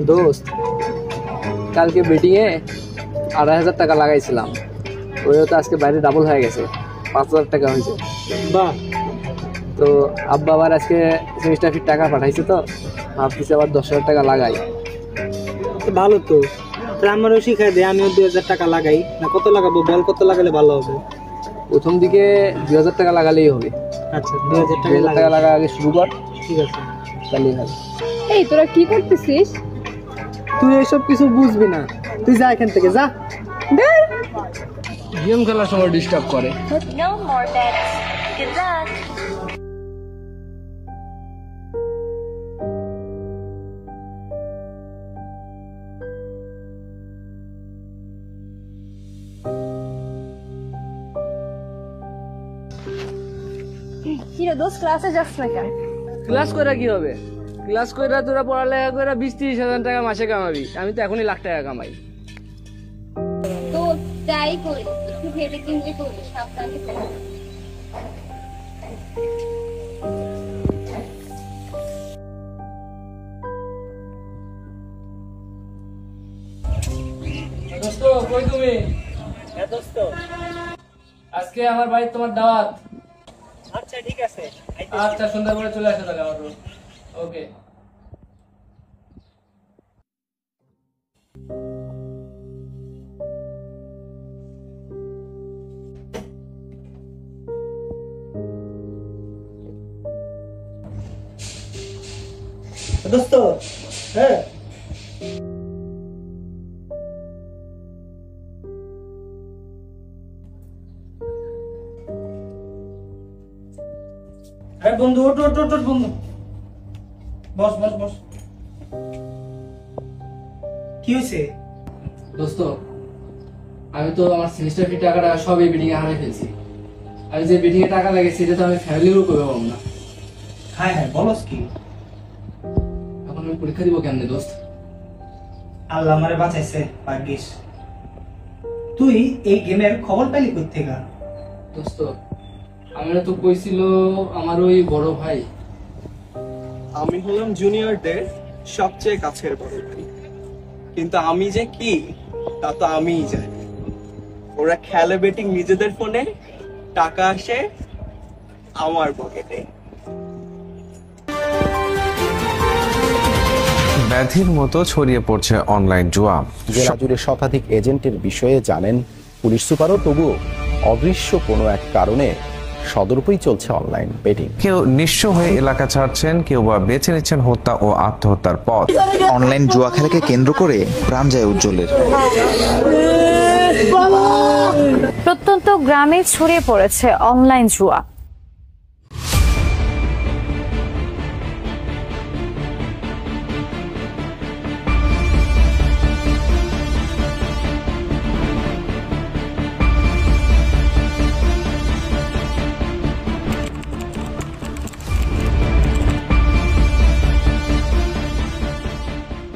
দোস্ত, কালকে বেটিং এ 2,500 টাকা লাগাইছিলাম, ওইও তো আজকে বাইরে ডাবল হয়ে গেছে, 5,000 টাকা হয়েছে। বাহ, তো আব্বা আবার আজকে সেমিস্টার ফির টাকা পাঠাইছে, তো ভাবতেছি আবার 10,000 টাকা লাগাই। ভালো তো। আমারও শিখাই দে, আমিও 2,000 টাকা লাগাই। না কত লাগাবো বল, কত লাগালে ভালো হবে? প্রথম দিকে 2,000 টাকা লাগালেই হবে। আচ্ছা, 2,000 টাকা লাগা আগে শুরু কর। ঠিক আছে, তাহলেই হবে। এই তোরা কি করতেছিস? তুই এসব কিছু বুঝবি না, তুই যা এখান থেকে যা। গেম খেলার সময় ডিস্টার্ব করে। No more bets. Good luck. কিরে দোস্ত, ক্লাসে যাস না কেন? ক্লাস করে কি হবে? ক্লাস করে তোরা পড়ালেখা করে 20-30 হাজার টাকা মাসে কামাবি, আমি তো এখনই লাখ টাকা কামাই। তো যাই করি, একটু ভেবে চিন্তে করি, সাবধানে করি। দোস্ত, কই তুমি? হ্যাঁ দোস্ত। আজকে আমার বাড়ি তোমার দাওয়াত। আচ্ছা ঠিক আছে, আচ্ছা, সন্ধ্যা করে চলে আসো তাহলে আমার রুম। ওকে। দোস্ত। হ্যাঁ আরে বন্ধু, ওঠ ওঠ ওঠ ওঠ বন্ধু, বস বস বস। কি হয়েছে? দোস্ত, আমি তো আমার সেমিস্টার ফি টাকাটা সব এই বিডিং এ হারাই ফেলছি। আমি যে বিডিং এ টাকা লাগে সেটা তো আমি ফ্যামিলিরও করতে পারবো না। হ্যাঁ হ্যাঁ, বলস কি? এখন আমি পরীক্ষা দিব কেমনে দোস্ত? আল্লাহ আমারে বাঁচাইছে, ভাগ্যিস। তুই এই গেমের খবর পাইলি কই থেকে? দোস্ত, আমরা তো কইছিল আমার ওই বড় ভাই। আমি হলাম জুনিয়রদের সবচেয়ে কাছের বড় ভাই, কিন্তু আমি যে কি তা তো আমিই জানি। ওরা খেলে বেটিং নিজেদের ফোনে, টাকা আসে আমার পকেটে। ব্যাধির মতো ছড়িয়ে পড়ছে অনলাইন জুয়া। জেলা জুড়ে শতাধিক এজেন্টের বিষয়ে জানেন পুলিশ সুপারও, তবুও অদৃশ্য কোনো এক কারণে সদর্পই চলছে অনলাইন বেটিং। কেউ নিঃস্ব হয়ে এলাকা ছাড়ছেন, কেউ বা বেছে নিচ্ছেন হত্যা ও আত্মহত্যার পথ। অনলাইন জুয়া খেলাকে কেন্দ্র করে প্রাণ যায় উজ্জ্বলের। প্রত্যন্ত গ্রামে ছড়িয়ে পড়েছে অনলাইন জুয়া।